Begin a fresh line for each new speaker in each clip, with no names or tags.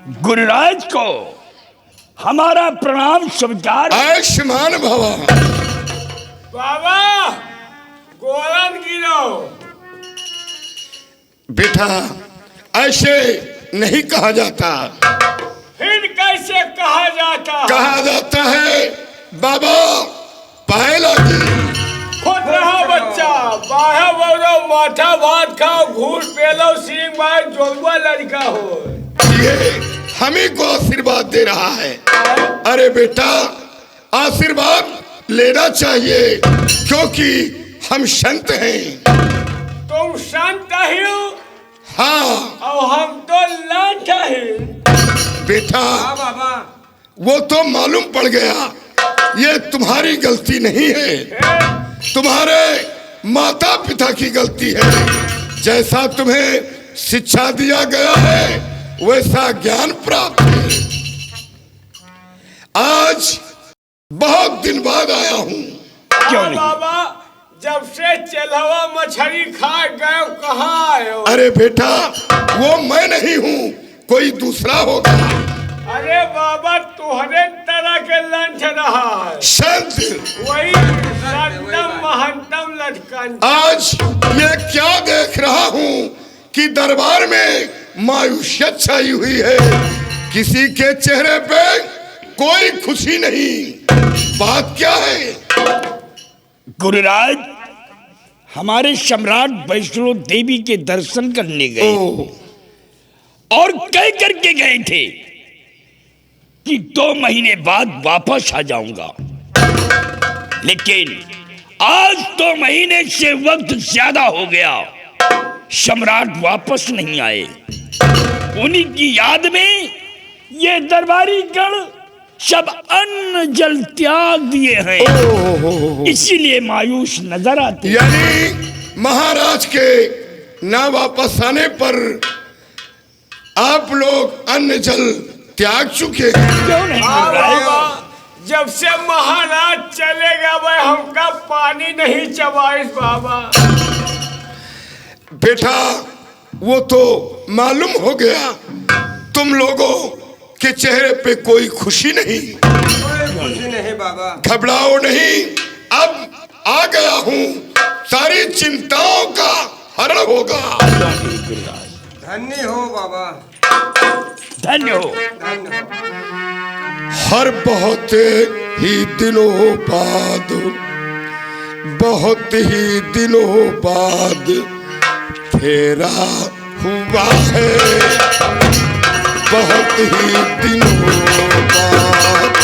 गुरुराज को हमारा प्रणाम स्वीकार।
आयुष्मान भवा।
बाबा गोरन गिरो।
बेटा ऐसे नहीं कहा जाता।
फिर कैसे कहा जाता?
कहा जाता है बाबा पहला
खुद रहा बच्चा बाहा बोलो माथा भात खाओ घूस पेलो सिंह भाई जोलवा लड़का हो।
ये हमें को आशीर्वाद दे रहा है। अरे बेटा आशीर्वाद लेना चाहिए क्योंकि हम संत हैं।
तुम संत हो?
हाँ।
और हम तो लाट हैं।
बेटा
बाबा
वो तो मालूम पड़ गया ये तुम्हारी गलती नहीं है, तुम्हारे माता पिता की गलती है। जैसा तुम्हें शिक्षा दिया गया है वैसा ज्ञान प्राप्त है। आज बहुत दिन बाद आया हूँ।
क्यों नहीं?
बाबा जब से चलवा मछली खा गए कहाँ आए हो?
अरे बेटा वो मैं नहीं हूँ कोई दूसरा होगा।
अरे बाबा तुहरे तरह के लंच रहा है।
संत
वही संतम महंतम लटकन।
आज ये क्या देख रहा हूँ कि दरबार में मायूसियत छाई हुई है। किसी के चेहरे पे कोई खुशी नहीं। बात क्या है?
गुरुराज हमारे सम्राट वैष्णो देवी के दर्शन करने गए और कह करके गए थे कि 2 महीने बाद वापस आ जाऊंगा, लेकिन आज 2 महीने से वक्त ज्यादा हो गया, सम्राट वापस नहीं आए। उन्हीं की याद में ये दरबारी गण सब अन्न जल त्याग दिए हैं, इसीलिए मायूस नजर आते।
यानी महाराज के ना वापस आने पर आप लोग अन्न जल त्याग चुके हैं।
क्यों नहीं?
बाबा जब से महाराज चलेगा वह हमका पानी नहीं चबाइस बाबा।
बेटा वो तो मालूम हो गया तुम लोगों के चेहरे पे कोई खुशी नहीं।
खुशी नहीं बाबा।
घबराओ नहीं, अब आ गया हूँ, सारी चिंताओं का हरण होगा।
धन्य हो बाबा,
धन्य हो।
धन्य हो।
हर बहुत ही दिनों बाद, बहुत ही दिनों बाद फेरा हुआ है। बहुत ही दिनों बाद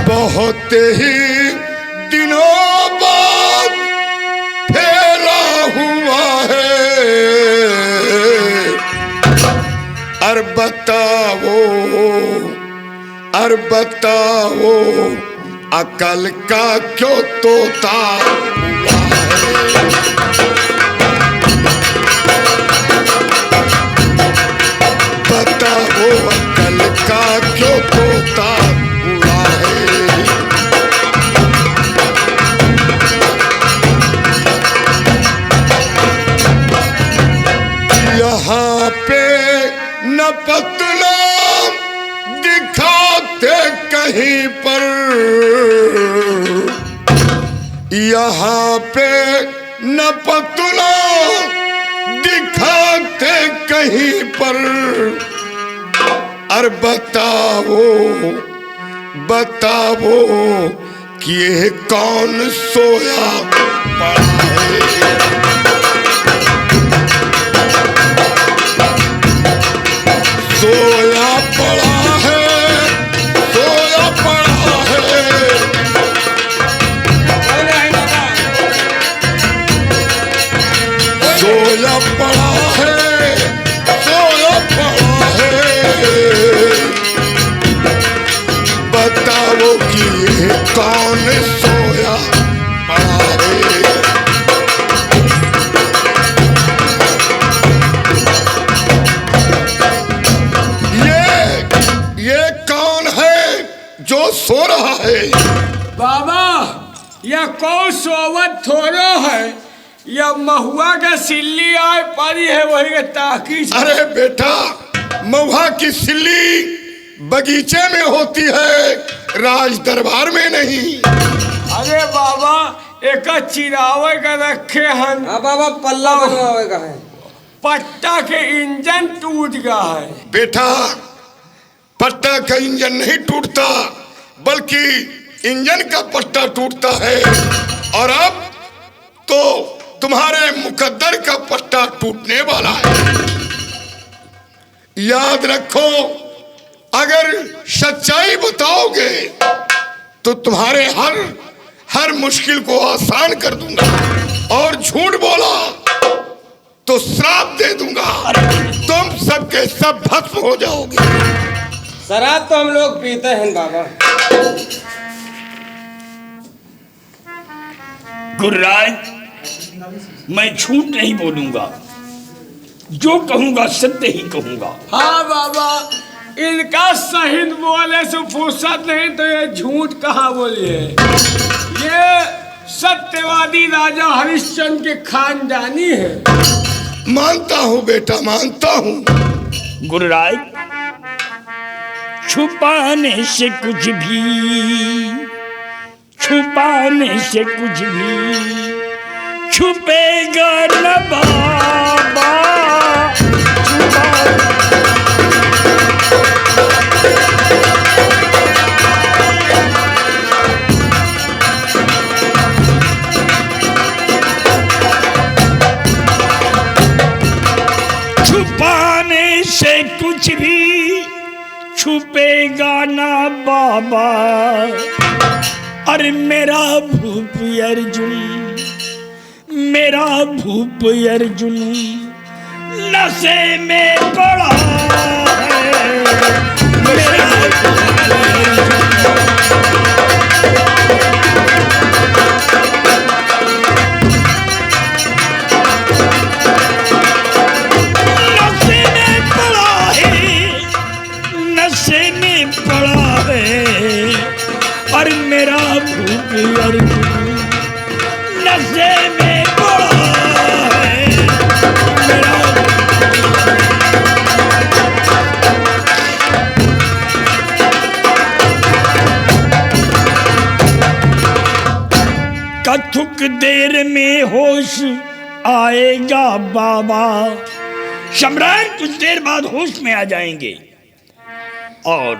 बहुत ही दिनों बाद फेरा हुआ है। अर बताओ, अर बताओ अकल का क्यों तोता हुआ है। बताओ अकल का क्यों तोता हुआ है। यहाँ पे न पतला दिखाते कहीं पर, यहाँ पे न पतला दिखाते कहीं पर। अरे बताओ, बताओ कि ये कौन सोया पड़ा है। सोया पड़ा है, सोया पड़ा है। सोया पड़ा है, सोया पड़ा है। बताओ कि ये कौन सोया पड़ा है। ये कौन है जो सो रहा है? है।
बाबा यह कौन सोवत थोड़ो है, यह महुआ के सिल्ली आए पड़ी है वही के ताकी।
अरे बेटा, महुआ की सिल्ली बगीचे में होती है, राज दरबार में नहीं।
अरे बाबा एक चिरावे का रखे हन।
हाँ बाबा, पल्ला बनवावे का है।
पट्टा के इंजन टूट गया है।
बेटा, पट्टा का इंजन नहीं टूटता, बल्कि इंजन का पट्टा टूटता है। और अब तो तुम्हारे मुकद्दर का पट्टा टूटने वाला है। याद रखो, अगर सच्चाई बताओगे तो तुम्हारे हर मुश्किल को आसान कर दूंगा, और झूठ बोला तो श्राप दे दूंगा। तुम सबके सब भस्म हो जाओगे।
शराब तो हम लोग पीते हैं बाबा।
गुरुराज, मैं झूठ नहीं बोलूंगा, जो कहूंगा सत्य ही कहूंगा।
हाँ बाबा, इनका सही बोले से फुर्सत नहीं तो ये झूठ कहाँ बोलिए। ये सत्यवादी राजा हरिश्चंद्र के खानदानी है।
मानता हूँ बेटा, मानता हूँ।
गुरुराज, छुपाने से कुछ भी, छुपाने से कुछ भी छुपेगा न बाबा। छुपाने से कुछ भी छुपेगा ना बाबा। अरे मेरा भूप अर्जुन, मेरा भूप अर्जुन नशे में पड़ा है। मेरा नशे में पड़ा है, नशे में पड़ा है। और मेरा भूप अर्जुन नशे में पड़ा है। मेरा कथुक देर में होश आएगा बाबा। सम्राट कुछ देर बाद होश में आ जाएंगे, और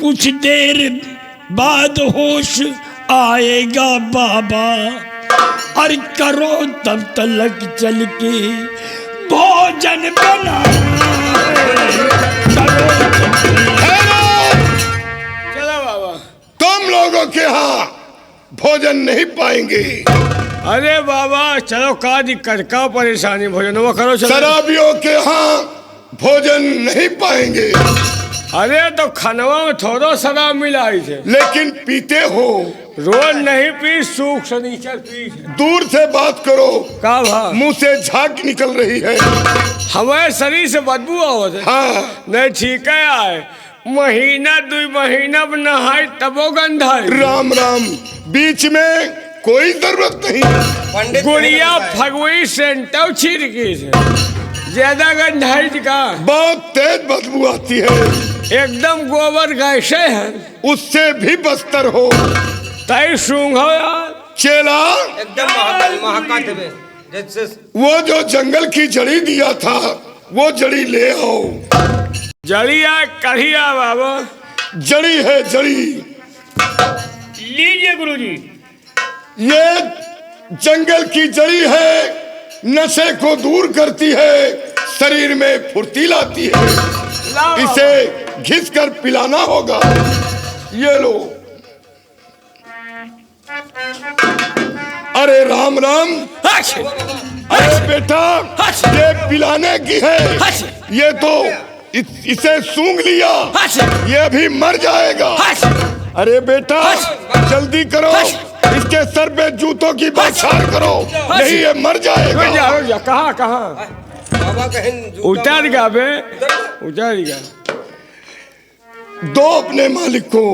कुछ देर बाद होश आएगा बाबा। और करो तब तलक चल के भोजन बना।
चलो बाबा।
तुम लोगों के यहाँ भोजन नहीं पाएंगे।
अरे बाबा चलो, का दिक्कत, का परेशानी, भोजन वो करो। चलो।
शराबियों के यहाँ भोजन नहीं पाएंगे।
अरे तो खनवा में थोड़ा शराब मिलाई थे,
लेकिन पीते हो।
रोज नहीं पी, सूख शनिचर पी।
दूर से बात करो,
का भा
मुंह से झाग निकल रही है।
हमारे शरीर से बदबू आवत है।
हाँ,
नहीं ठीक है आए, महीना 2 महीना में नहाई तबो गंधाई।
राम राम, बीच में कोई जरूरत नहीं।
पंडित
गुड़िया फगुई सेंटव छिड़की से ज्यादा गंधाई का।
बहुत तेज बदबू आती है,
एकदम गोबर गैसे है,
उससे भी बदतर हो।
तय सूंघ यार।
चेला,
एकदम महका देवे जैसे।
वो जो जंगल की जड़ी दिया था, वो जड़ी ले आओ।
जड़िया कढ़िया बाबा।
जड़ी है, जड़ी।
लीजिए गुरुजी।
ये जंगल की जड़ी है, नशे को दूर करती है, शरीर में फुर्ती लाती है। इसे घिस कर पिलाना होगा। ये लो। अरे राम राम। अरे बेटा, ये पिलाने की है। ये तो इसे सूंघ लिया, ये भी मर जाएगा। अरे बेटा जल्दी करो, इसके सर पे जूतों की बौछार करो, नहीं ये मर जाएगा।
कहाँ कहाँ
बाबा कहीं
उतर गया बे, उतर गया।
दो अपने मालिक को।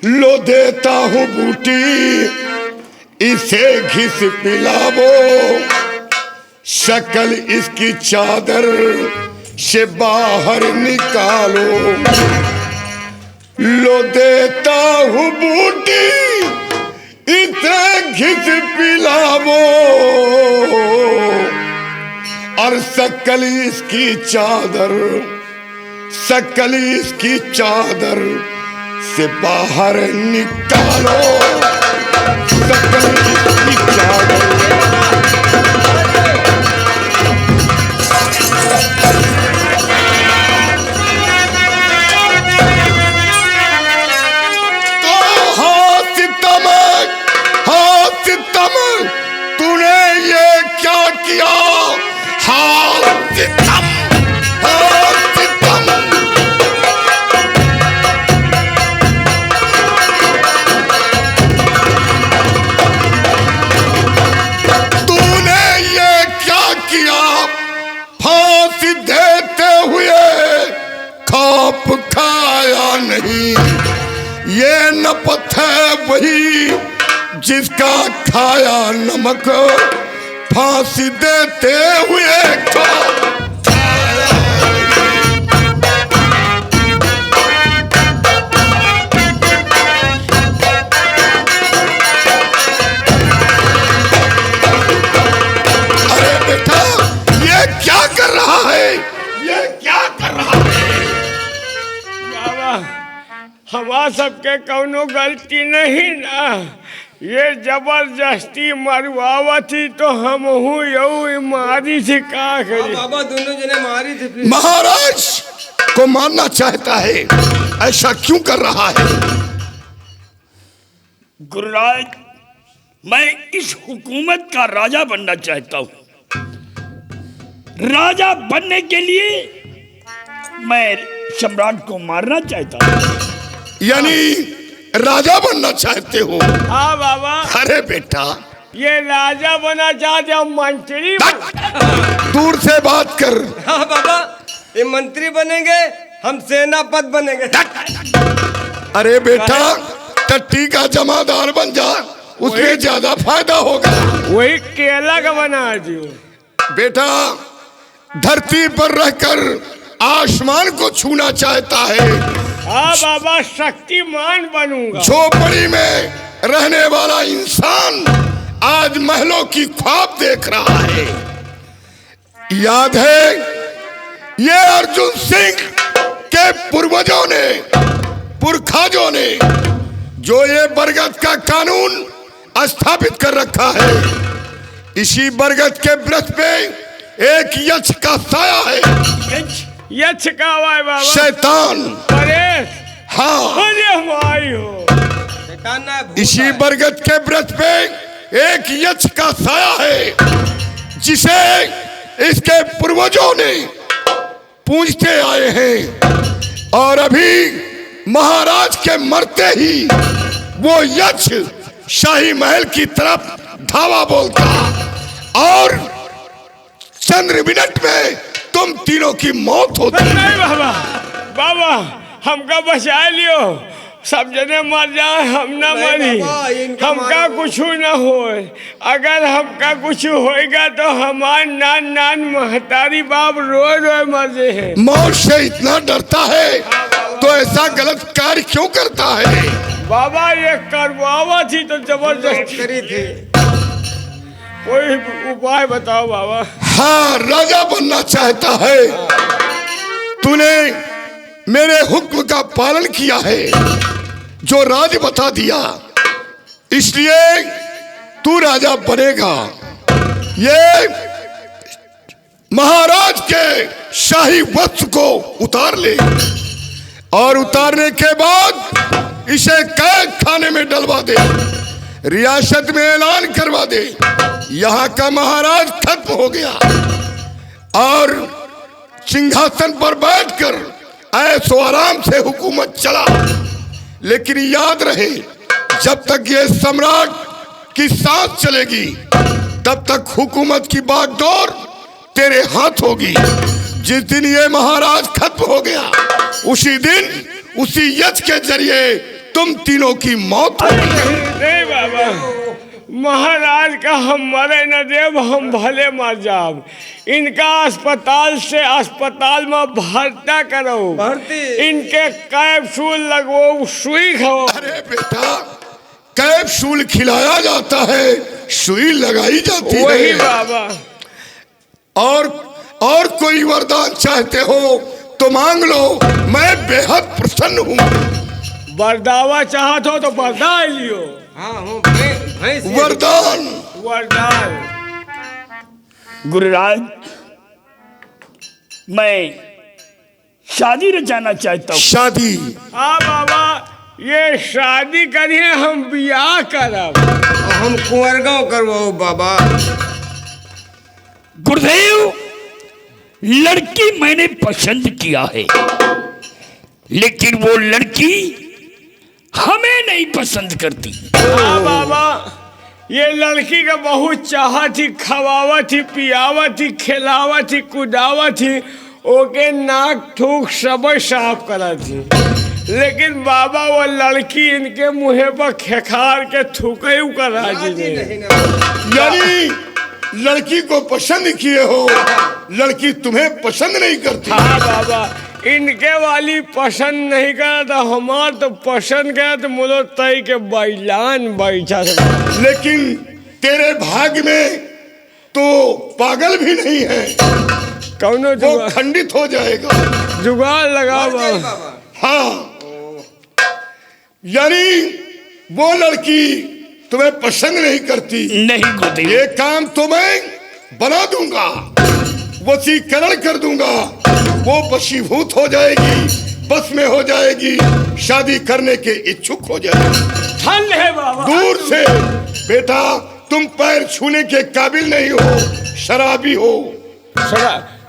लो देता हूँ बूटी, इसे घिस पिलावो, शक्ल इसकी चादर से बाहर निकालो। लो देता हूँ बूटी, इसे घिस पिलावो, और शक्ल इसकी चादर, शक्ल इसकी चादर से बाहर निकालो, शक्ल इसकी चादर। तूने ये क्या किया? हाँ सितम, हाँ सितम। तूने ये क्या किया? फांसी देते हुए खाप खाया नहीं। ये नपथ है वही जिसका खाया नमक, फांसी देते हुए खाया। अरे बेटा, ये क्या कर रहा है? ये क्या कर रहा है?
बाबा, हमारा सबके कौनो गलती नहीं ना। ये जबरदस्ती मरवावती तो हम यू मारी थी। का करी
बाबा दोनों जने मारी थी फिर।
महाराज को मारना चाहता है, ऐसा क्यों कर रहा है?
गुरुराज, मैं इस हुकूमत का राजा बनना चाहता हूँ। राजा बनने के लिए मैं सम्राट को मारना चाहता हूँ।
यानी राजा बनना चाहते हो?
हाँ बाबा।
अरे बेटा,
ये राजा बना चाहते हम मंत्री।
दूर से बात कर।
हाँ बाबा, ये मंत्री बनेंगे, हम सेनापति बनेंगे।
अरे बेटा, टट्टी का जमादार बन जा, उसमें ज्यादा फायदा होगा।
वही केला का बना दियो।
बेटा, धरती पर रहकर आसमान को छूना चाहता है।
हाँ बाबा, शक्तिमान बनूंगा।
झोपड़ी में रहने वाला इंसान आज महलों की ख्वाब देख रहा है। याद है, ये अर्जुन सिंह के पूर्वजों ने, पुरखाजों ने जो ये बरगद का कानून स्थापित कर रखा है, इसी बरगद के वृक्ष पे एक यक्ष का साया है।
यक्ष का हुआ है बाबा?
शैतान।
परेश।
हाँ,
अरे हम आई हो।
शैतान ना भूत
इसी
है।
बरगद के वृक्ष पे एक यक्ष का साया है, जिसे इसके पूर्वजों ने पूजते आए हैं। और अभी महाराज के मरते ही वो यक्ष शाही महल की तरफ धावा बोलता, और चंद्र मिनट में तुम तीनों की मौत होती।
नहीं बाबा, बाबा हमका बचा लियो। सब जने मर जाए, हम ना
नहीं
मरी।
बाबा, इनका
हमका
मारो।
कुछ ना हो। अगर हमका कुछ होएगा तो हमार नान नान महतारी बाप रोए रोए मर जे है।
मौत से इतना डरता है तो ऐसा गलत कार्य क्यों करता है?
बाबा ये करवावा थी तो जबरदस्ती
करी थी।
कोई उपाय बताओ बाबा।
हाँ, राजा बनना चाहता है। तूने मेरे हुक्म का पालन किया है, जो राज बता दिया, इसलिए तू राजा बनेगा। ये महाराज के शाही वस्त्र को उतार ले, और उतारने के बाद इसे कैद खाने में डलवा दे, रियासत में ऐलान करवा दे, यहाँ का महाराज खत्म हो गया, और सिंहासन पर बैठकर ऐशो आराम से हुकूमत चला। लेकिन याद रहे, जब तक ये सम्राट की सांस चलेगी, तब तक हुकूमत की बागडोर तेरे हाथ होगी। जिस दिन ये महाराज खत्म हो गया, उसी दिन उसी यज्ञ के जरिए तुम तीनों की मौत हो।
नहीं बाबा, महाराज का हम मरे न देव, हम भले मर जाब। इनका अस्पताल में भर्ता करो,
भर्ती।
इनके कैप्सूल लगवाओ, सुई खाओ।
अरे बेटा, कैप्सूल खिलाया जाता है, सुई लगाई जाती
वही
है।
बाबा।
और कोई वरदान चाहते हो तो मांग लो, मैं बेहद प्रसन्न हूँ।
बरदावा चाहत हो तो बरदा लियो।
हाँ हूँ भैंस।
वरदान।
वरदान।
गुरुराज, मैं शादी रचाना चाहता हूँ।
शादी?
हाँ बाबा, ये शादी करिए, हम ब्याह करब।
हम कुंवरगांव करवाओ बाबा।
गुरुदेव, लड़की मैंने पसंद किया है, लेकिन वो लड़की हमें नहीं पसंद करती।
हाँ बाबा, ये लड़की का बहुत चाहत थी, खवावत थी, पियावत थी, खिलावत थी, कुदावत थी, ओके नाक थूक सब साफ करा थी। लेकिन बाबा वो लड़की इनके मुँह पर खेखार के थूके करा जी।
यानी लड़की को पसंद किए हो, लड़की तुम्हें पसंद नहीं करती।
हाँ बाबा, इनके वाली पसंद नहीं करा था, हमार तो पसंद करा तो मुलो तय के बैलान बैठा था।
लेकिन तेरे भाग्य में तो पागल भी नहीं है,
कौनो
वो खंडित हो जाएगा।
जुगाड़ लगा
बाबा।
हाँ, यानी वो लड़की तुम्हें पसंद नहीं करती।
नहीं गुरुदेव,
ये काम तो मैं बना दूंगा, वशीकरण कर दूंगा, वो वशीभूत हो जाएगी, बस में हो जाएगी, शादी करने के इच्छुक हो जाएगी।
ठंड है बाबा।
दूर से बेटा, तुम पैर छूने के काबिल नहीं हो, शराबी हो।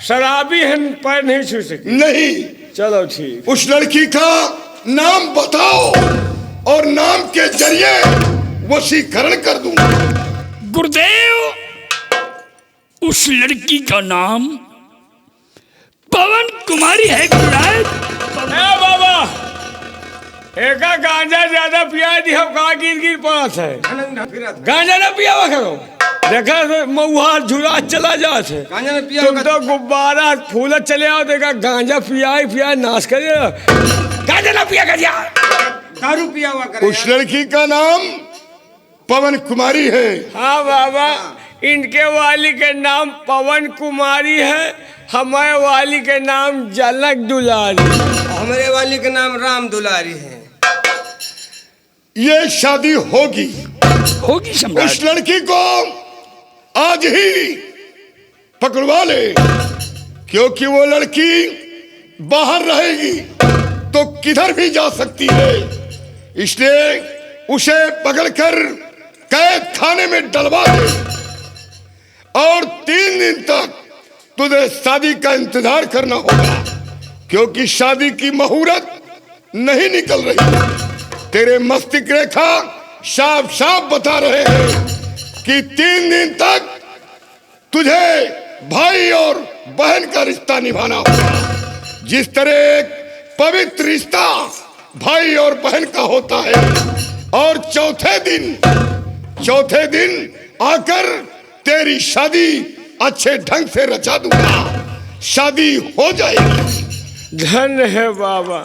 शराबी हम पैर नहीं छू सके।
नहीं।
चलो ठीक।
उस लड़की का नाम बताओ और नाम के जरिए वशीकरण कर दूंगा।
गुरुदेव, उस लड़की का नाम पवन कुमारी है। गुरुराज,
बाबा, एक गांजा ज्यादा पिया दी, हम कहा गिर पड़ा है। गांजा ना पिया करो, देखा मऊहा झूला चला जाते। तुम तो गुब्बारा फूल चले आओ, देखा गांजा पिया नाश करे। गांजा ना पिया कर यार,
दारू पिया हुआ करे।
उस लड़की का नाम पवन कुमारी है।
हाँ बाबा, इनके वाली के नाम पवन कुमारी है, हमारे वाली के नाम जनक दुलारी,
हमारे वाली के नाम राम दुलारी है।
ये शादी होगी
सम्राट।
उस लड़की को आज ही पकड़वा ले, क्योंकि वो लड़की बाहर रहेगी तो किधर भी जा सकती है, इसलिए उसे पकड़कर कैद खाने में डलवा दे और 3 दिन तक तुझे शादी का इंतजार करना होगा, क्योंकि शादी की मुहूर्त नहीं निकल रही। तेरे मस्तिष्क रेखा साफ साफ बता रहे हैं कि 3 दिन तक तुझे भाई और बहन का रिश्ता निभाना होगा। जिस तरह एक पवित्र रिश्ता भाई और बहन का होता है, और चौथे दिन आकर तेरी शादी अच्छे ढंग से रचा दूंगा, शादी हो जाएगी।
धन्य है बाबा,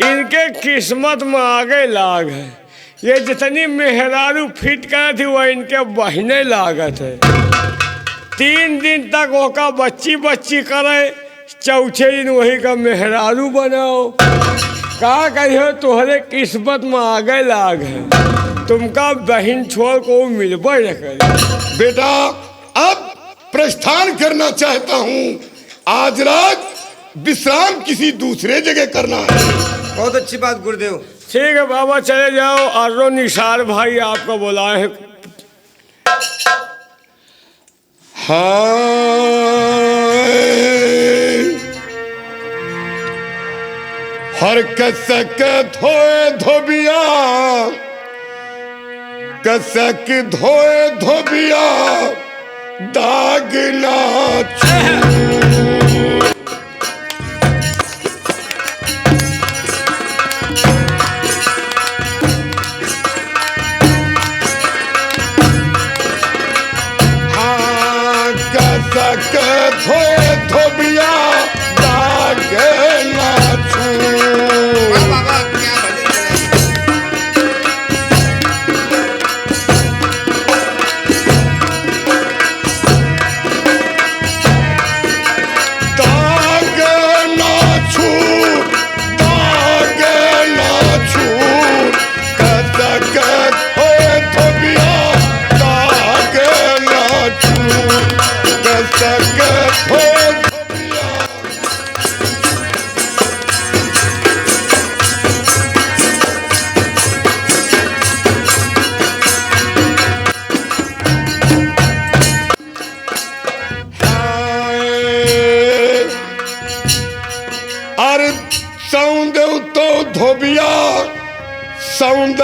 इनके किस्मत में आगे लाग है। ये जितनी मेहरारू फिट कर थी वो इनके बहने लागत है। 3 दिन तक ओका बच्ची करे, चौथे दिन वही का मेहरारू बनाओ। का कहियो तुहरे किस्मत में आगे लाग है, तुमका बहन छोड़ को मिलबे न करे।
बेटा, अब प्रस्थान करना चाहता हूँ। आज रात विश्राम किसी दूसरे जगह करना है।
बहुत अच्छी बात गुरुदेव।
ठीक है बाबा, चले जाओ। आरो निसार भाई आपको बुलाए हैं।
हर कसक धोए धोबिया, कसक धोए धोबिया, दाग ना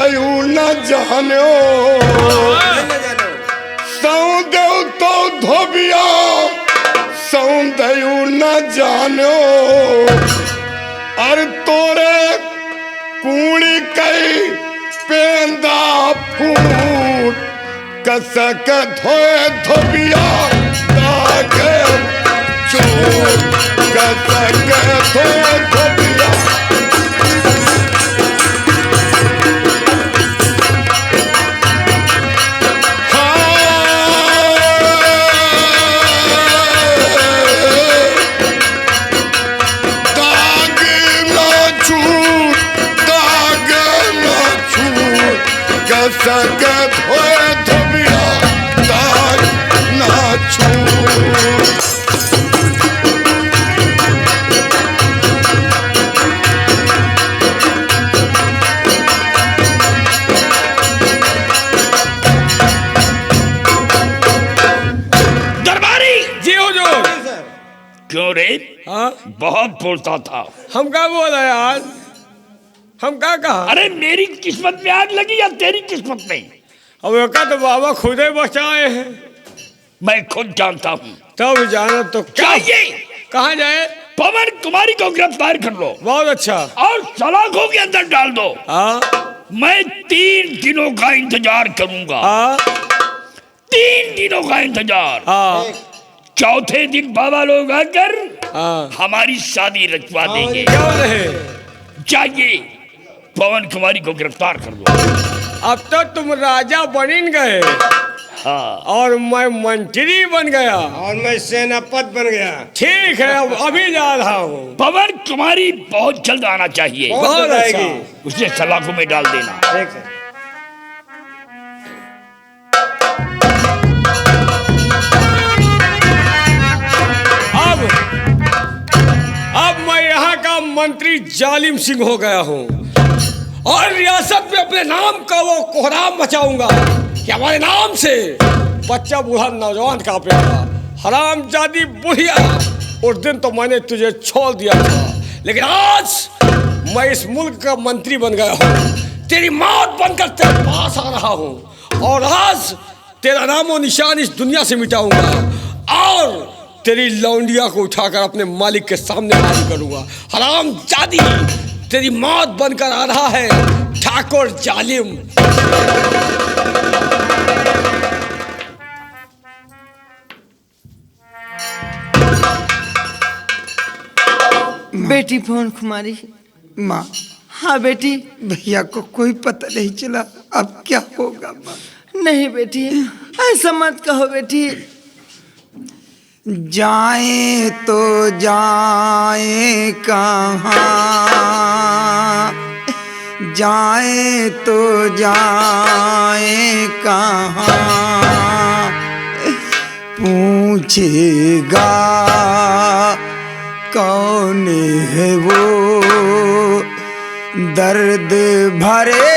सौंदयू न जानो सौंदयू तो धोबिया सौंदयू न जानो और तोरे कूड़ी कई पेंदा फूट कसक धोए धोबिया ताके चूट कसक धोए धोबिया सकत होए धोबिया तार ना छूट
दरबारी
जी हुजूर।
क्यों रे?
हाँ
बहुत बोलता था।
हम क्या बोला यार, हम क्या कहा?
अरे मेरी किस्मत में आग लगी या तेरी किस्मत में?
अब एक तो बाबा खुद ही बचाए हैं,
मैं खुद जानता हूँ।
तब जाना तो क्या?
चाहिए
कहाँ जाए?
पवन कुमारी को गिरफ्तार कर लो
बहुत अच्छा।
और सलाखों के अंदर डाल दो।
हाँ
मैं 3 दिनों का इंतजार करूंगा।
हाँ
3 दिनों का इंतजार।
हाँ
चौथे दिन बाबा लोग आकर
हाँ
हमारी शादी रचवा देंगे।
क्यों रहे?
चाहिए पवन कुमारी को गिरफ्तार कर दो।
अब तो तुम राजा बन गए
हाँ
और मैं मंत्री बन गया
और मैं सेनापति बन गया।
ठीक है, अब अभी जा रहा हूँ।
पवन कुमारी बहुत जल्द आना चाहिए।
बहुत
जाएगी।
अच्छा।
उसे सलाखों में डाल देना।
ठीक है।
अब मैं यहाँ का मंत्री जालिम सिंह हो गया हूँ और रियासत में अपने नाम का वो कोहराम मचाऊंगा कि हमारे नाम से बच्चा बूढ़ा नौजवान का प्यारा हरामजादी बुढ़िया। उस दिन तो मैंने तुझे छोड़ दिया था, लेकिन आज मैं इस मुल्क का मंत्री बन गया हूँ। तेरी मौत बनकर तेरे पास आ रहा हूँ और आज तेरा नामो निशान इस दुनिया से मिटाऊंगा और तेरी लौंडिया को उठाकर अपने मालिक के सामने हाजिर करूंगा। हरामजादी, तेरी मौत बनकर आ रहा है ठाकुर जालिम।
बेटी पवन कुमारी।
माँ,
हाँ बेटी।
भैया को कोई पता नहीं चला, अब क्या होगा माँ?
नहीं बेटी, ऐसा मत कहो बेटी।
जाए तो जाए कहाँ, जाए तो जाए कहाँ, पूछेगा कौन है वो दर्द भरे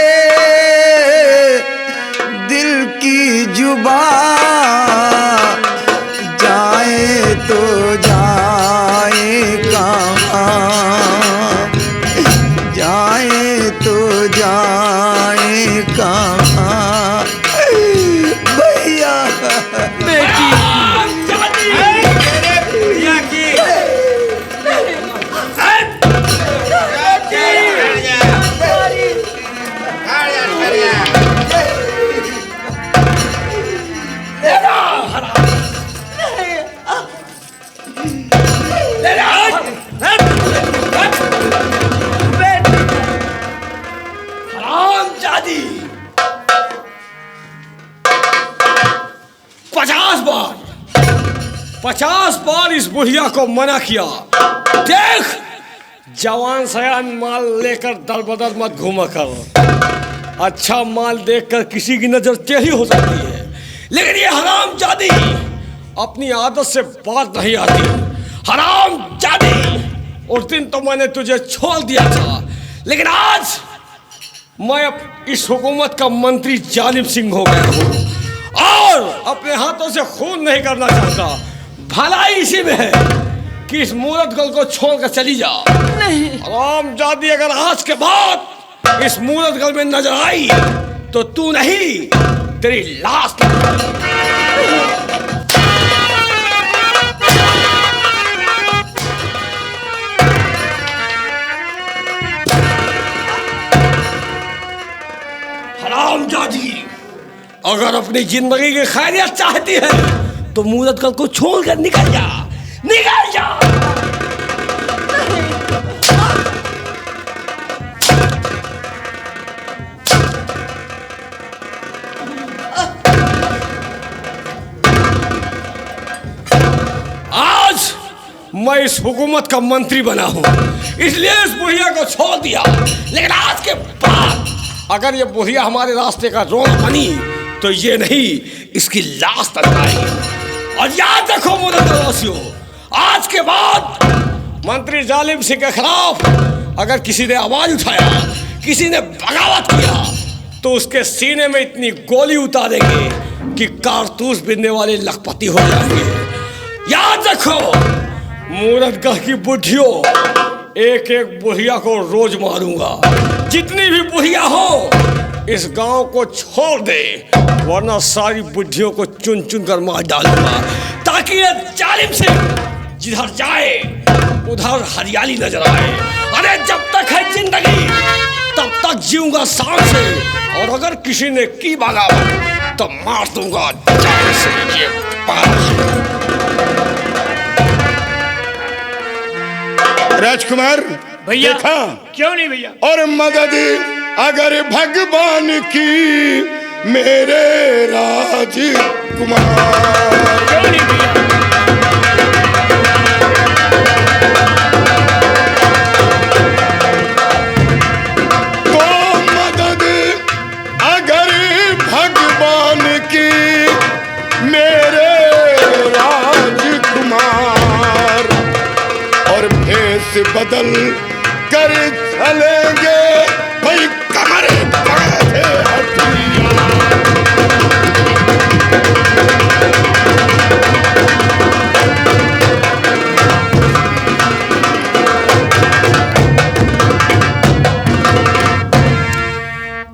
दिल की जुबान। जाए तो जाए कहाँ, जाए तो जाए कहाँ भैया।
बेटी
हरामजादी, 50 बार इस बुढ़िया को मना किया। देख, जवान सयान माल लेकर दर बदर मत घूमा कर। अच्छा माल देखकर किसी की नजर टेढ़ी हो सकती है, लेकिन ये हरामजादी अपनी आदत से बात नहीं आती। हरामजादी, उस दिन तो मैंने तुझे छोड़ दिया था, लेकिन आज मैं इस हुकूमत का मंत्री जालिम सिंह हो गया हूँ और अपने हाथों से खून नहीं करना चाहता। भलाई इसी में है कि इस मूरत गल को छोड़कर चली जा।
नहीं।
हरामजादी, अगर आज के बाद इस मूरतगल में नजर आई तो तू नहीं, तेरी लाश हरामजादी। अगर अपनी जिंदगी की खैरियत चाहती है तो मूरतगल को छोड़कर निकल जा, निकल जा। आज मैं इस हुकूमत का मंत्री बना हूं, इसलिए इस बुढ़िया को छोड़ दिया, लेकिन आज के बाद अगर ये बुढ़िया हमारे रास्ते का रोना बनी तो ये नहीं, इसकी लाश तक आएगी। और याद रखो मुदवासियों, आज के बाद मंत्री जालिम सिंह के खिलाफ अगर किसी ने आवाज उठाया, किसी ने बगावत किया, तो उसके सीने में इतनी गोली उतारेंगे कि कारतूस बिनने वाले लखपति हो जाएंगे। याद रखो मूरतगढ़ की बुढ़ियों, एक एक बुढ़िया को रोज मारूंगा। जितनी भी बुढ़िया हो इस गांव को छोड़ दे, वरना सारी बुढ़ियों को चुन चुन कर मार डालूंगा, ताकि ये जालिम से जिधर जाए उधर हरियाली नजर आए। अरे जब तक है जिंदगी तब तक जीऊंगा शान से, और अगर किसी ने की बगावत तो मार दूंगा जान से। ये
राजकुमार
भैया।
देखा?
क्यों नहीं भैया?
और मदद अगर भगवान की मेरे राजकुमार।
क्यों नहीं भैया?
तो मदद अगर भगवान की मेरे राजकुमार, और भेष बदल कर चलेंगे भाई कमरे बांधे हथियार।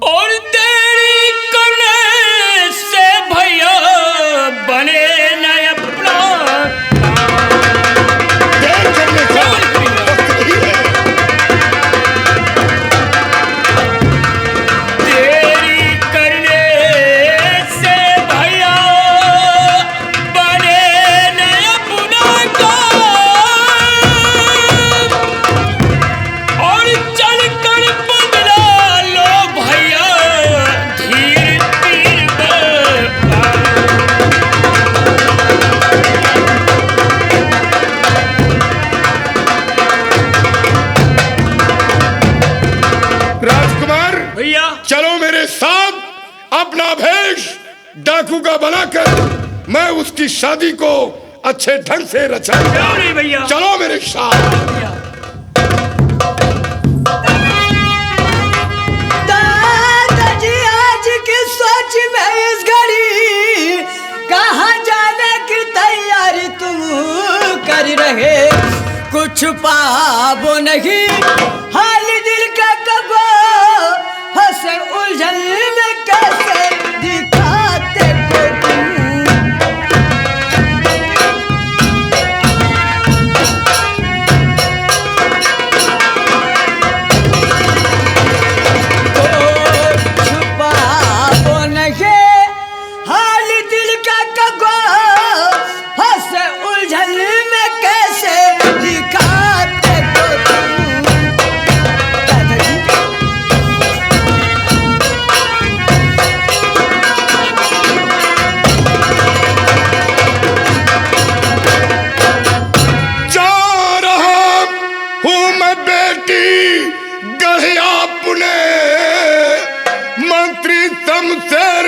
और तेरी करने से भैया बने न अपना।
देर करने का वक्त नहीं है।
तेरी करने से भैया बने न अपना काम, और चल कर बदला लो भैया धीर तीर बरपा।
राजकुमार
भैया
चलो मेरे साथ, अपना भेष डाकू का बनाकर मैं उसकी शादी को अच्छे ढंग से रचाऊंगा।
क्यों नहीं भैया?
चलो मेरे साथ।
दादाजी आज की सोच में इस घड़ी कहाँ जाने की तैयारी तुम कर रहे, कुछ पाबो नहीं हाल दिल का कबो, हंसे उलझन में कैसे दिखाते हो तुम। छुपाबो नहीं हाल दिल का कबो, हंसे उलझन में कैसे दिखाते हो तुम। दादाजी
जा रहा हूँ मैं बेटी गढ़िया पुणे, मंत्री शमशेर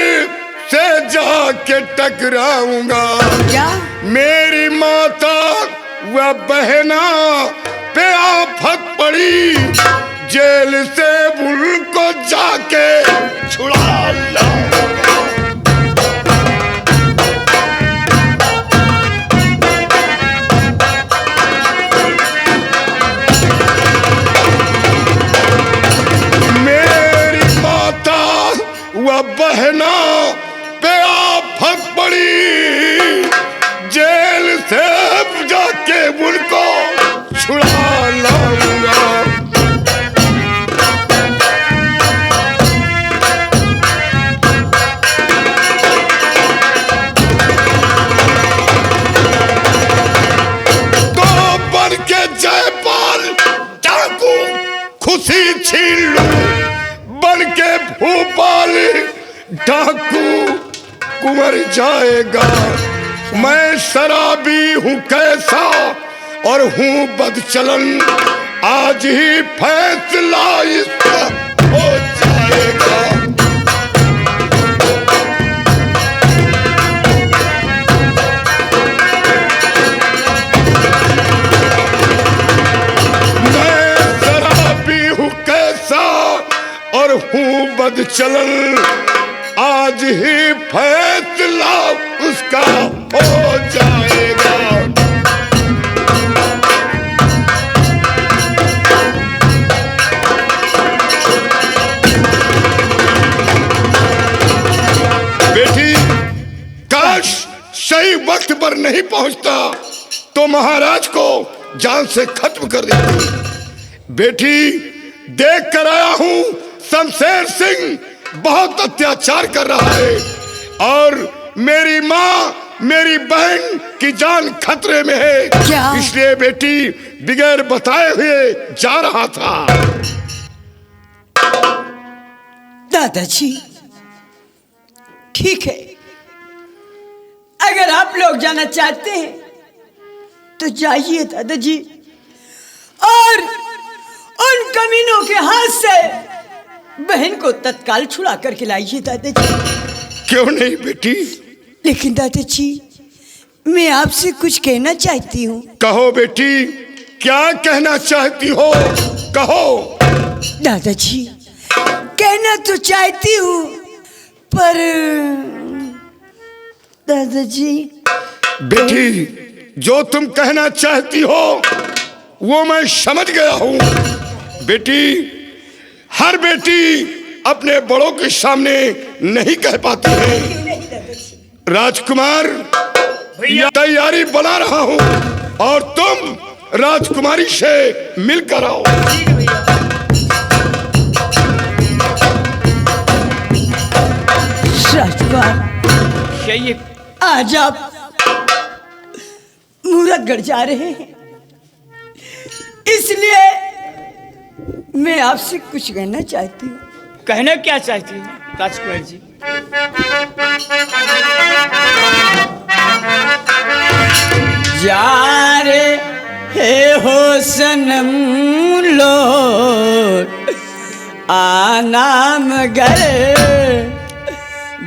से जाके टकराऊंगा।
क्या?
मेरी माता व बहना पे आफत पड़ी, जेल से उनको जाके छुड़ा लाऊंगा। मेरे कुंवर जाएगा। मैं शराबी हूँ कैसा और हूँ बदचलन, आज ही फैसला इसका हो जाएगा। मैं शराबी हूँ कैसा और हूँ बदचलन, आज ही फैसला उसका हो जाएगा। बेटी, काश सही वक्त पर नहीं पहुंचता तो महाराज को जान से खत्म कर देती। बेटी, देख कर आया हूं शमशेर सिंह बहुत अत्याचार कर रहा है और मेरी माँ मेरी बहन की जान खतरे में है।
क्या?
इसलिए बेटी बिगैर बताए हुए जा रहा था।
दादाजी ठीक है, अगर आप लोग जाना चाहते हैं तो जाइए दादाजी, और उन कमीनों के हाथ से बहन को तत्काल छुड़ा करके लाइए दादाजी।
क्यों नहीं बेटी?
लेकिन दादाजी मैं आपसे कुछ कहना चाहती हूँ।
कहो बेटी, क्या कहना चाहती हो? कहो।
दादाजी कहना तो चाहती हूँ पर दादाजी।
बेटी, जो तुम कहना चाहती हो वो मैं समझ गया हूँ। बेटी, हर बेटी अपने बड़ों के सामने नहीं कह पाती है। राजकुमार, तैयारी बना रहा हूँ और तुम राजकुमारी से मिलकर आओ।
राजकुमार, आज आप मूरतगढ़ जा रहे हैं, इसलिए मैं आपसे कुछ कहना चाहती हूँ।
कहना क्या चाहती हूँ राजकुमार जी?
जा रहे हो सनम लौट आना मगर,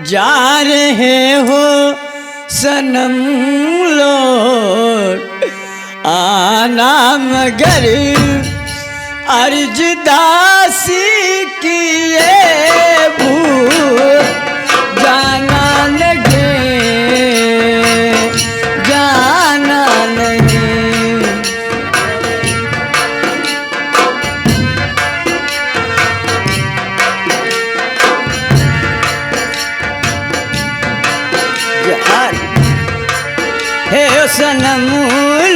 जा रहे हो सनम लौट आना मगर, अर्जदासी किए भूल जाना लगे, जाना नहीं। हे सनम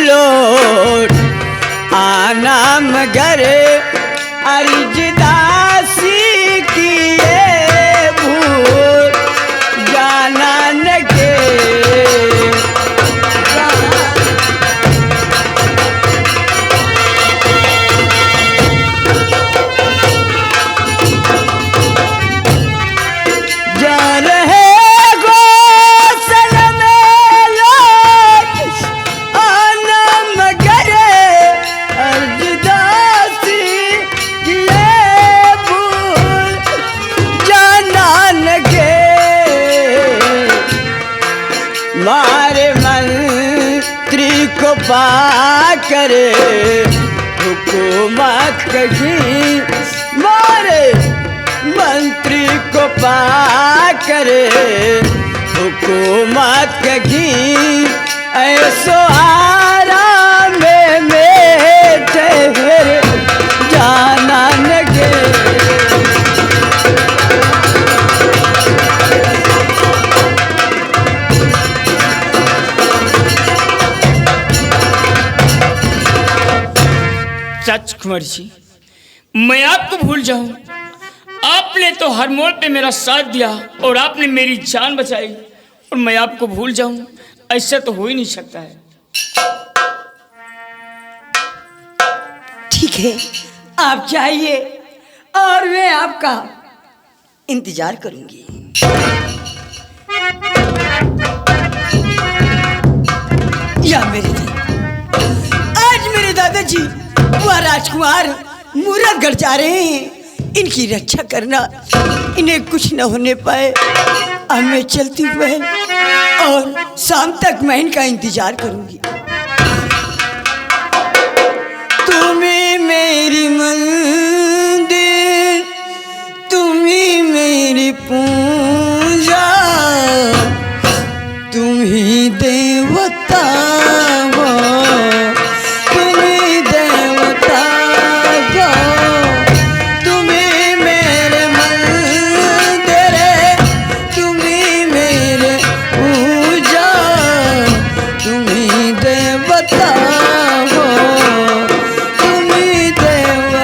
लौट आना मगर, अर्जदासी किए भूल जाना लगे। जा रहे गो सनम लौट आना मगर, अर्जदासी किए भूल जाना लगे। मारे मंत्री को पाकर हुकूमत कहीं, मारे मंत्री को पाकर हुकूमत कहीं, ऐसो आराम में ठहर जाना लगे।
राजकुमार जी, मैं आपको भूल जाऊं? आपने तो हर मोड़ पे मेरा साथ दिया और आपने मेरी जान बचाई, और मैं आपको भूल जाऊं? ऐसा तो हो ही नहीं सकता है।
ठीक है, आप जाइए और मैं आपका इंतजार करूंगी। राजकुमार मूरतगढ़ जा रहे हैं, इनकी रक्षा करना, इन्हें कुछ न होने पाए। अब मैं चलती हूँ बहन, और शाम तक मैं इनका इंतजार करूंगी। तुम्हें मेरी मंदिर, तुम्ही मेरी पूजा, तुम्ही देवता हो, तुम्ही देवता हो, तुम्ही मेरे मंदिर, तुम्ही मेरे पूजा, तुम्ही देवता हो, तुम्ही देवता।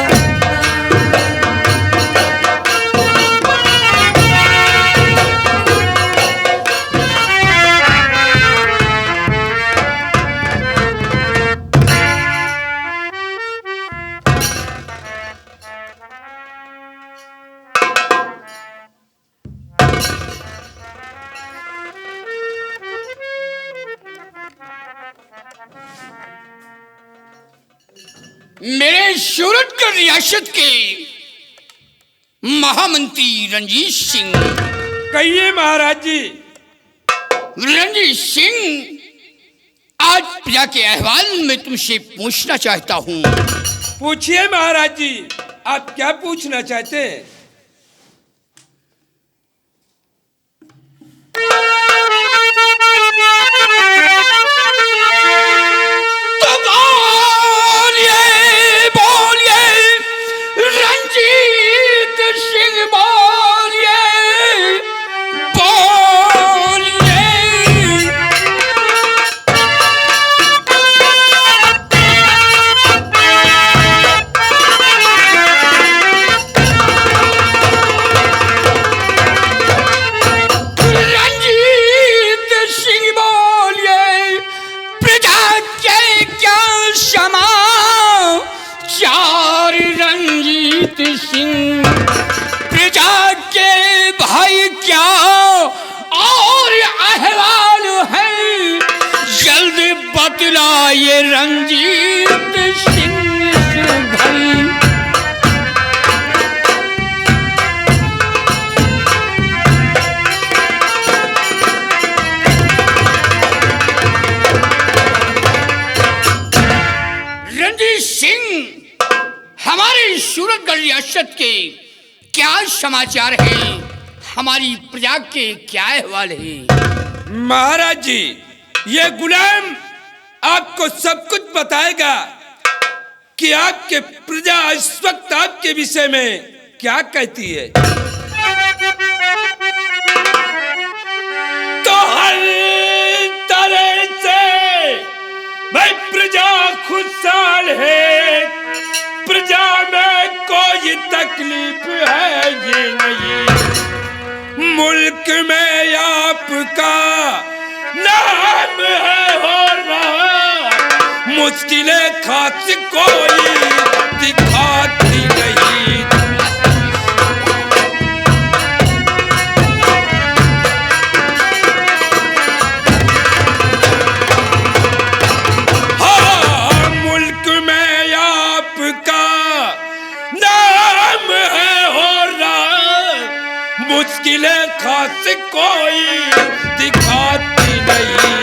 मेरे सूरतगढ़ रियासत के महामंत्री रंजीत सिंह।
कहिए महाराज जी।
रंजीत सिंह, आज प्रजा के अहवाल में तुमसे पूछना चाहता हूँ।
पूछिए महाराज जी, आप क्या पूछना चाहते हैं?
तो बोलिए रंजीत सिंह, बोलिए। रंजीत सिंह बोलिए, प्रजा के क्या समाचार? रंजीत सिंह, प्रजा के भाई क्या और अहवाल है, जल्द बतलाइए रंजीत सिंह भाई। रंजीत सिंह, हमारे सूरतगढ़ रियासत के क्या समाचार हैं? हमारी प्रजा के क्या अहवाल है?
महाराज जी, ये गुलाम आपको सब कुछ बताएगा कि आपके प्रजा इस वक्त आपके विषय में क्या कहती है। तो हर तरह से भाई प्रजा खुशहाल है, प्रजा में कोई तकलीफ है ये नहीं। मुल्क में आपका नाम है हो रहा, मुश्किलें खास कोई दिखाती नहीं। हाँ, मुल्क में आपका नाम है हो रहा, मुश्किलें खास कोई दिखाती नहीं।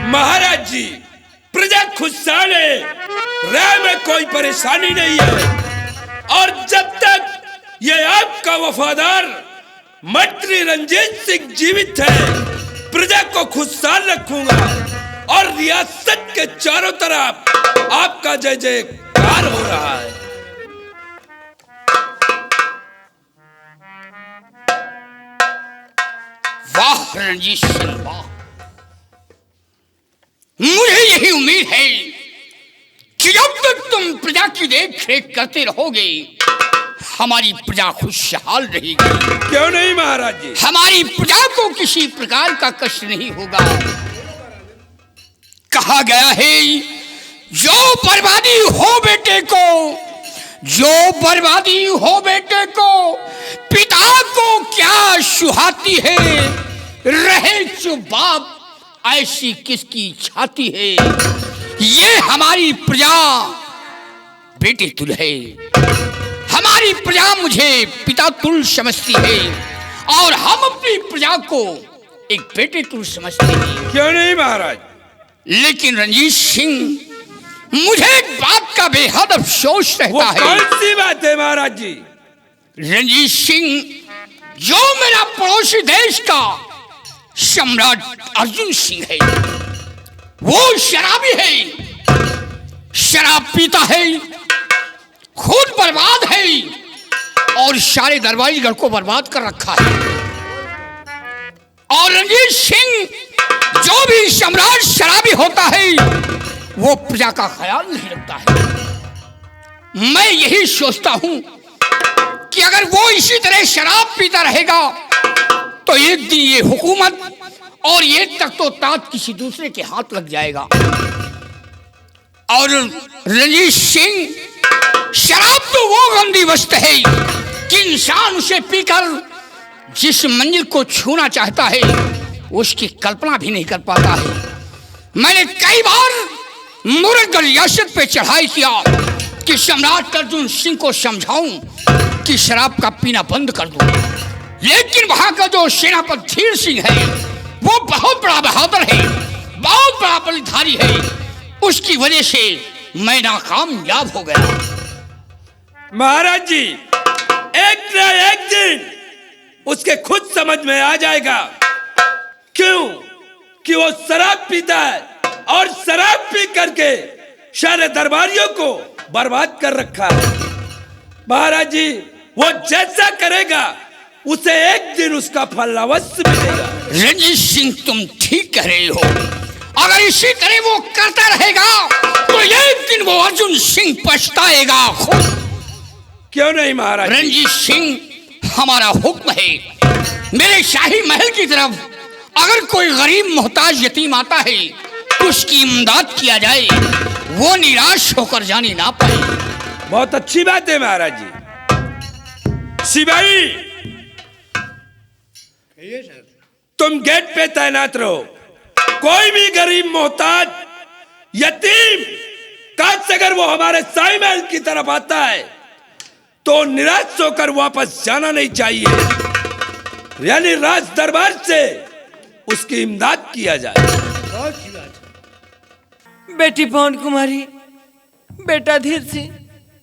महाराज जी, प्रजा खुशहाल है, राह में कोई परेशानी नहीं है, और जब तक ये आपका वफादार मंत्री रंजीत सिंह जीवित है, प्रजा को खुशहाल रखूंगा और रियासत के चारों तरफ आपका जय जयकार हो रहा है।
वाह रंजीत सिंह, वाह। मुझे यही उम्मीद है कि जब तक तुम प्रजा की देख रेख करते रहोगे, हमारी प्रजा खुशहाल रहेगी।
क्यों नहीं महाराज जी?
हमारी प्रजा को किसी प्रकार का कष्ट नहीं होगा। कहा गया है, जो बर्बादी हो बेटे को
जो बर्बादी हो बेटे को पिता को क्या सुहाती है, रहे चुप बाप ऐसी किसकी छाती है। ये हमारी प्रजा बेटे तुल है, हमारी प्रजा मुझे पिता तुल समझती है और हम अपनी प्रजा को एक बेटे तुल समझते हैं।
क्यों नहीं महाराज?
लेकिन रंजीत सिंह, मुझे एक बात का बेहद अफसोस
वो
रहता है।
कौन सी बात है महाराज जी?
रंजीत सिंह, जो मेरा पड़ोसी देश का सम्राट अर्जुन सिंह है, वो शराबी है, शराब पीता है, खुद बर्बाद है और सारे दरबारीगढ़ को बर्बाद कर रखा है। और रंजीत सिंह, जो भी सम्राट शराबी होता है वो प्रजा का ख्याल नहीं रखता है। मैं यही सोचता हूं कि अगर वो इसी तरह शराब पीता रहेगा तो एक दिन ये हुकूमत और ये तख्त व ताज किसी दूसरे के हाथ लग जाएगा। और रंजीत सिंह, शराब तो वो गंदी वस्तु है कि इंसान उसे पीकर जिस मंजिल को छूना चाहता है उसकी कल्पना भी नहीं कर पाता है। मैंने कई बार मुरगल रियासत पे चढ़ाई किया कि सम्राट अर्जुन सिंह को समझाऊं कि शराब का पीना बंद कर दो, लेकिन वहां का जो सेनापति धीर सिंह है वो बहुत बड़ा बहादुर है, बहुत बड़ा बलिधारी है, उसकी वजह से मैं नाकामयाब हो गया।
महाराज जी, एक न एक दिन उसके खुद समझ में आ जाएगा क्यों कि वो शराब पीता है और शराब पी करके सारे दरबारियों को बर्बाद कर रखा है। महाराज जी, वो जैसा करेगा उसे एक दिन उसका फल अवश्य मिलेगा।
रंजीत सिंह, तुम ठीक कह रहे हो। अगर इसी तरह वो करता रहेगा तो एक दिन वो अर्जुन सिंह पछताएगा खुद।
क्यों नहीं महाराज?
रंजीत सिंह, हमारा हुक्म है, मेरे शाही महल की तरफ अगर कोई गरीब मोहताज यतीम आता है तो उसकी इमदाद किया जाए, वो निराश होकर जाने ना पाए।
बहुत अच्छी बात है महाराज जी। सिपाही, तुम गेट पे तैनात रहो। कोई भी गरीब मोहताज यतीम काश अगर वो हमारे शाही महल की तरफ आता है तो निराश होकर वापस जाना नहीं चाहिए, यानी राज दरबार से उसकी इमदाद किया जाए।
बेटी पवन कुमारी, बेटा धीर सिंह,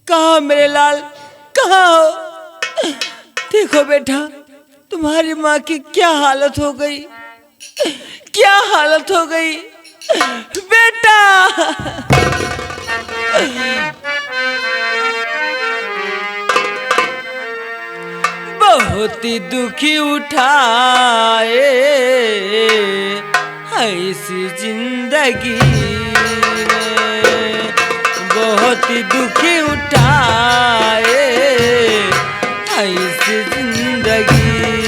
कहाँ मेरे लाल, कहाँ हो? देखो बेटा, तुम्हारी माँ की क्या हालत हो गई, क्या हालत हो गई बेटा। बहुत ही दुखी उठाए ऐसी जिंदगी में, बहुत ही दुखी उठाए ऐसी जिंदगी में।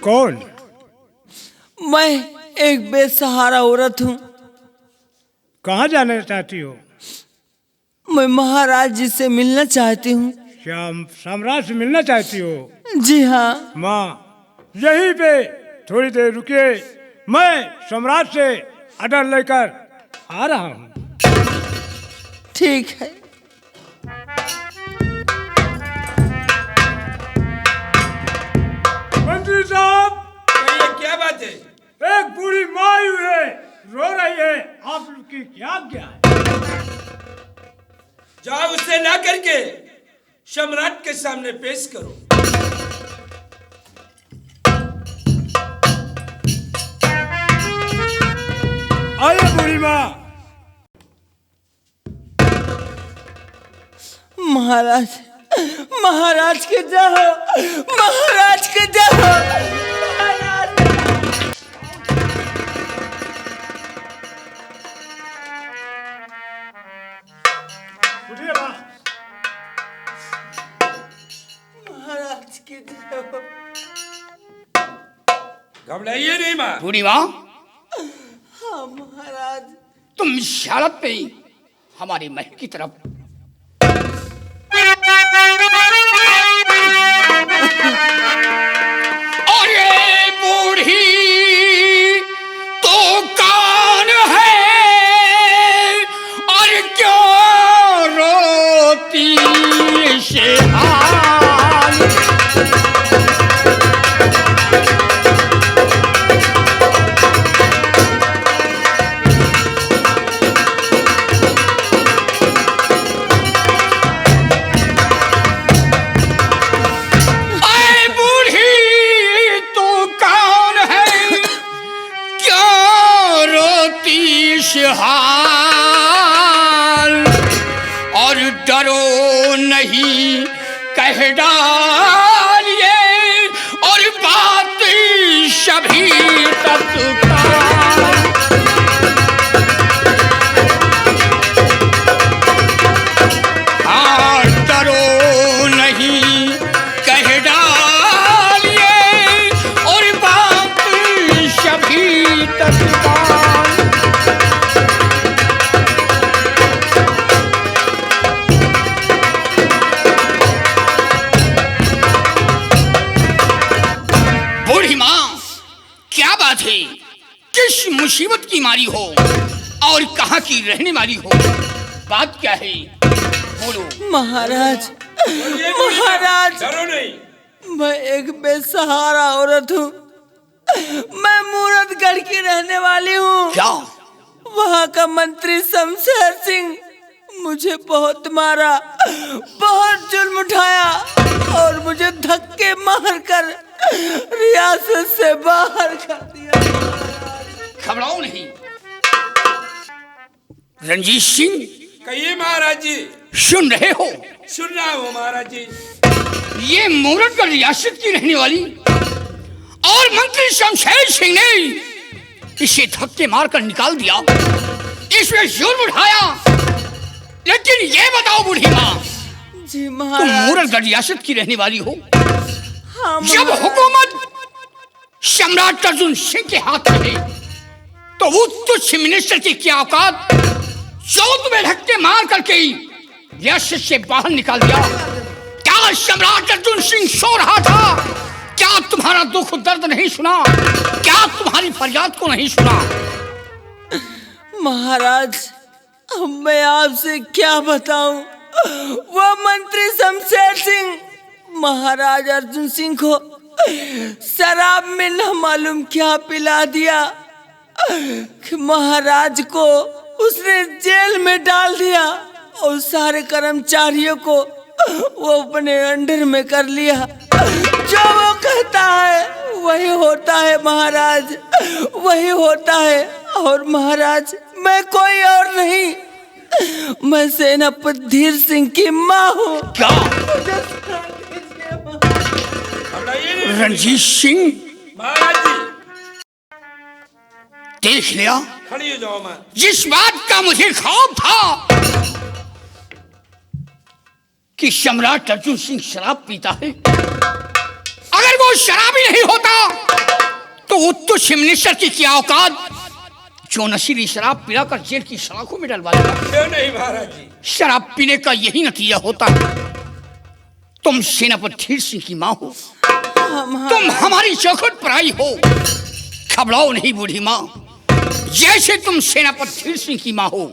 कौन?
मैं एक बेसहारा औरत हूँ।
कहाँ जाना चाहती हो?
मैं महाराज जी से मिलना चाहती हूँ।
क्या सम्राट से मिलना चाहती हो?
जी हाँ।
माँ यहीं पे थोड़ी देर रुकिए, मैं सम्राट से ऑर्डर लेकर आ रहा हूँ।
ठीक है।
मंत्री साहब,
ये क्या बात है?
एक बूढ़ी माँ आई हुई है, रो रही है, आप लोग की क्या आज्ञा है?
जाओ उसे ला करके सम्राट के सामने पेश करो।
आइए बूढ़ी माँ।
महाराज, महाराज के जाओ, महाराज के जाओ, महाराज।
उठिए माँ।
महाराज के जाओ।
घबराइए नहीं माँ।
बूढ़ी माँ,
हाँ महाराज।
तुम इस हालत पे हमारे महल की तरफ और ये बूढ़ी तो कौन है और क्यों रोती से हाल। हाल और डरो नहीं कह डालिए और बात सभी तत्काल। हाँ डरो नहीं कह डालिए और बात सभी तत्काल। किस मुसीबत की मारी हो और कहाँ की रहने वाली हो, बात क्या है बोलो।
महाराज, महाराज,
डरो नहीं।
मैं एक बेसहारा औरत हूँ। मैं मूरतगढ़ की रहने वाली हूँ।
क्या?
वहाँ का मंत्री शमशेर सिंह मुझे बहुत मारा, बहुत जुल्म उठाया और मुझे धक्के मारकर रियासत से बाहर कर दिया।
घबराओ नहीं रंजीत सिंह।
कहिए महाराज जी।
सुन रहे हो?
सुन रहा हूँ महाराज जी।
ये मूरतगढ़ रियासत की रहने वाली और मंत्री शमशेर सिंह ने इसे धक्के मारकर निकाल दिया, इसमें जुल्म उठाया। लेकिन ये बताओ बूढ़ी माँ,
जी
तुम
महाराज।
मूरतगढ़ रियासत की रहने वाली हो।
हाँ
जब
महाराज।
हुकूमत सम्राट अर्जुन सिंह के हाथ में है तो वो तुच्छ मिनिस्टर की क्या औकात जो तुम्हें धक्के मार करके रियासत से बाहर निकाल दिया। क्या सम्राट अर्जुन सिंह सो रहा था? क्या तुम्हारा दुख दर्द नहीं सुना? क्या तुम्हारी फरियाद को नहीं सुना?
महाराज, अब मैं आपसे क्या बताऊं? वो मंत्री शमशेर सिंह महाराज अर्जुन सिंह को शराब में न मालूम क्या पिला दिया कि महाराज को उसने जेल में डाल दिया और सारे कर्मचारियों को वो अपने अंडर में कर लिया। जो वो कहता है वही होता है महाराज, वही होता है। और महाराज, मैं कोई और नहीं, मैं सेनापति धीर सिंह की माँ हूँ।
क्या रणजीत सिंह?
महाराज जी
देख लिया
खड़ी हो जाओ माँ।
जिस बात का मुझे खौफ था कि सम्राट अर्जुन सिंह शराब पीता है, अगर वो शराबी नहीं होता वो तुच्छ मिनिस्टर की क्या औकात जो नशीली शराब पिलाकर जेल की सलाखों में डलवा देगा।
क्यों नहीं महाराज जी?
शराब पीने का यही नतीजा होता है। तुम सेनापति धीर सिंह की माँ हो, तुम हमारी चौखट पर आई हो। घबराओ नहीं बूढ़ी माँ, जैसे तुम सेनापति धीर सिंह की माँ हो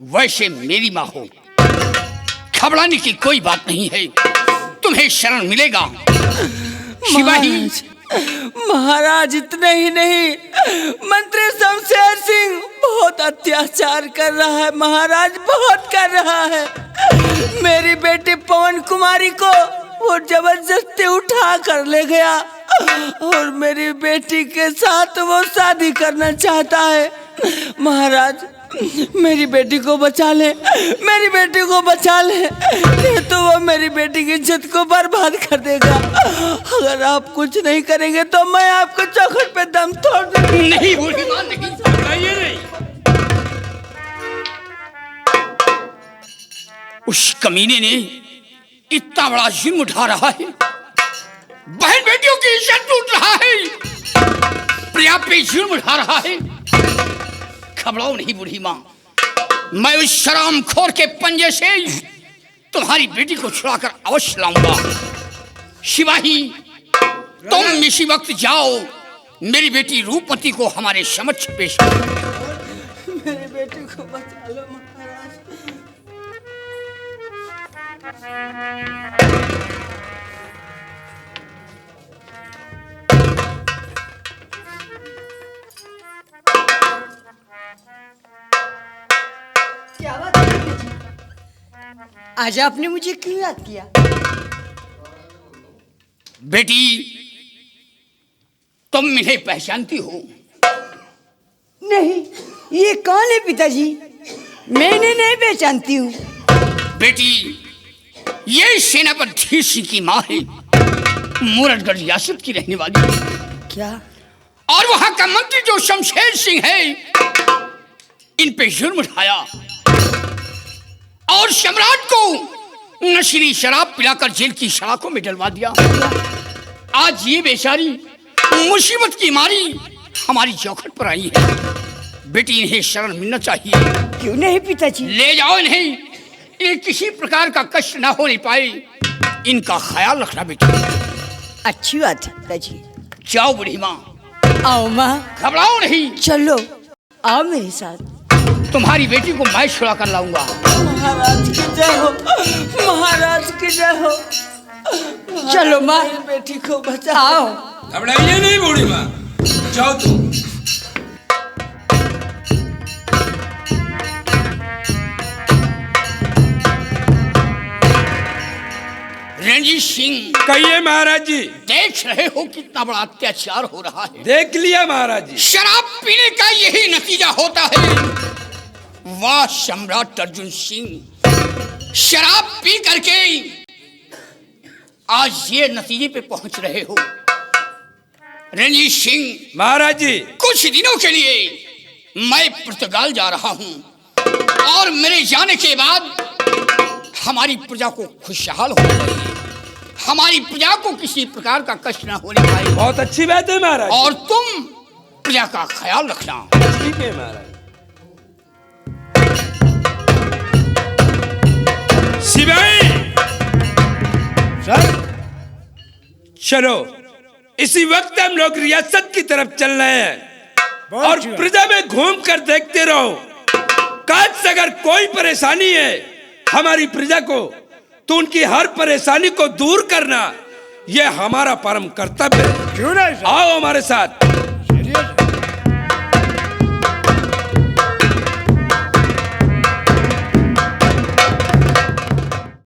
वैसे मेरी माँ हो। घबराने की कोई बात नहीं है, तुम्हें शरण मिलेगा। शिवाही
महाराज इतने ही नहीं, मंत्री शमशेर सिंह बहुत अत्याचार कर रहा है महाराज, बहुत कर रहा है। मेरी बेटी पवन कुमारी को वो जबरदस्ती उठा कर ले गया और मेरी बेटी के साथ वो शादी करना चाहता है। महाराज मेरी बेटी को बचा ले, मेरी बेटी को बचा ले, नहीं तो वो मेरी बेटी की इज्जत को बर्बाद कर देगा। अगर आप कुछ नहीं करेंगे तो मैं आपको चौखट पे दम तोड़ दूंगी।
नहीं बूढ़ी माँ नहीं,
घबराइए नहीं।
उस कमीने ने इतना बड़ा जुर्म उठा रहा है, बहन बेटियों की इज्जत लूट रहा है, प्रिया पे जुर्म उठा रहा है। घबराओ नहीं बूढ़ी माँ, मैं उस शरामखोर के पंजे से तुम्हारी बेटी को छुड़ाकर अवश्य लाऊंगा। शिवाही तुम इसी वक्त जाओ, मेरी बेटी रूपमती को हमारे समक्ष पेश करो।
मेरी बेटी को बचा लो महाराज। क्या बात है बेटी? आज आपने मुझे क्यों याद किया?
बेटी तुम इन्हें पहचानती हो?
नहीं, ये कौन है पिताजी? मैं इन्हें नहीं पहचानती हूँ।
बेटी ये सेनापति धीर सिंह की माँ है, मूरतगढ़ रियासत की रहने वाली है।
क्या?
और वहां का मंत्री जो शमशेर सिंह है, इन पे जुर्म उठाया और सम्राट को नशीली शराब पिलाकर जेल की सलाखों में डलवा दिया। आज ये बेचारी मुसीबत की मारी हमारी चौखट पर आई है। बेटी इन्हें शरण मिलना चाहिए।
क्यों नहीं पिताजी?
ले जाओ इन्हें, इन्हें किसी प्रकार का कष्ट ना होने पाए, इनका ख्याल रखना बेटी।
अच्छी बात है पिताजी।
जाओ बूढ़ी माँ।
आओ माँ।
घबराओ नहीं,
चलो आओ मेरे साथ।
तुम्हारी बेटी को मैं छुड़ा कर लाऊंगा।
महाराज की जय हो, महाराज की जय हो। चलो माँ, बेटी को बचाओ।
घबराइए नहीं बूढ़ी माँ, जाओ तुम।
रणजीत सिंह,
कहिए महाराज जी।
देख रहे हो कितना बड़ा अत्याचार हो रहा है।
देख लिया महाराज जी।
शराब पीने का यही नतीजा होता है। वाह सम्राट अर्जुन सिंह, शराब पी करके आज ये नतीजे पे पहुंच रहे हो। रणजीत सिंह
महाराज जी,
कुछ दिनों के लिए मैं पुर्तगाल जा रहा हूं और मेरे जाने के बाद हमारी प्रजा को खुशहाल होना चाहिए, हमारी प्रजा को किसी प्रकार का कष्ट न होने पाए।
बहुत अच्छी बात है महाराज।
और तुम प्रजा का ख्याल रखना।
ठीक है महाराज। शिवाई सर, चलो इसी वक्त हम लोग रियासत की तरफ चल रहे हैं और प्रजा में घूम कर देखते रहो। काश अगर कोई परेशानी है हमारी प्रजा को, तो उनकी हर परेशानी को दूर करना यह हमारा परम कर्तव्य है। क्यों नहीं? आओ हमारे साथ।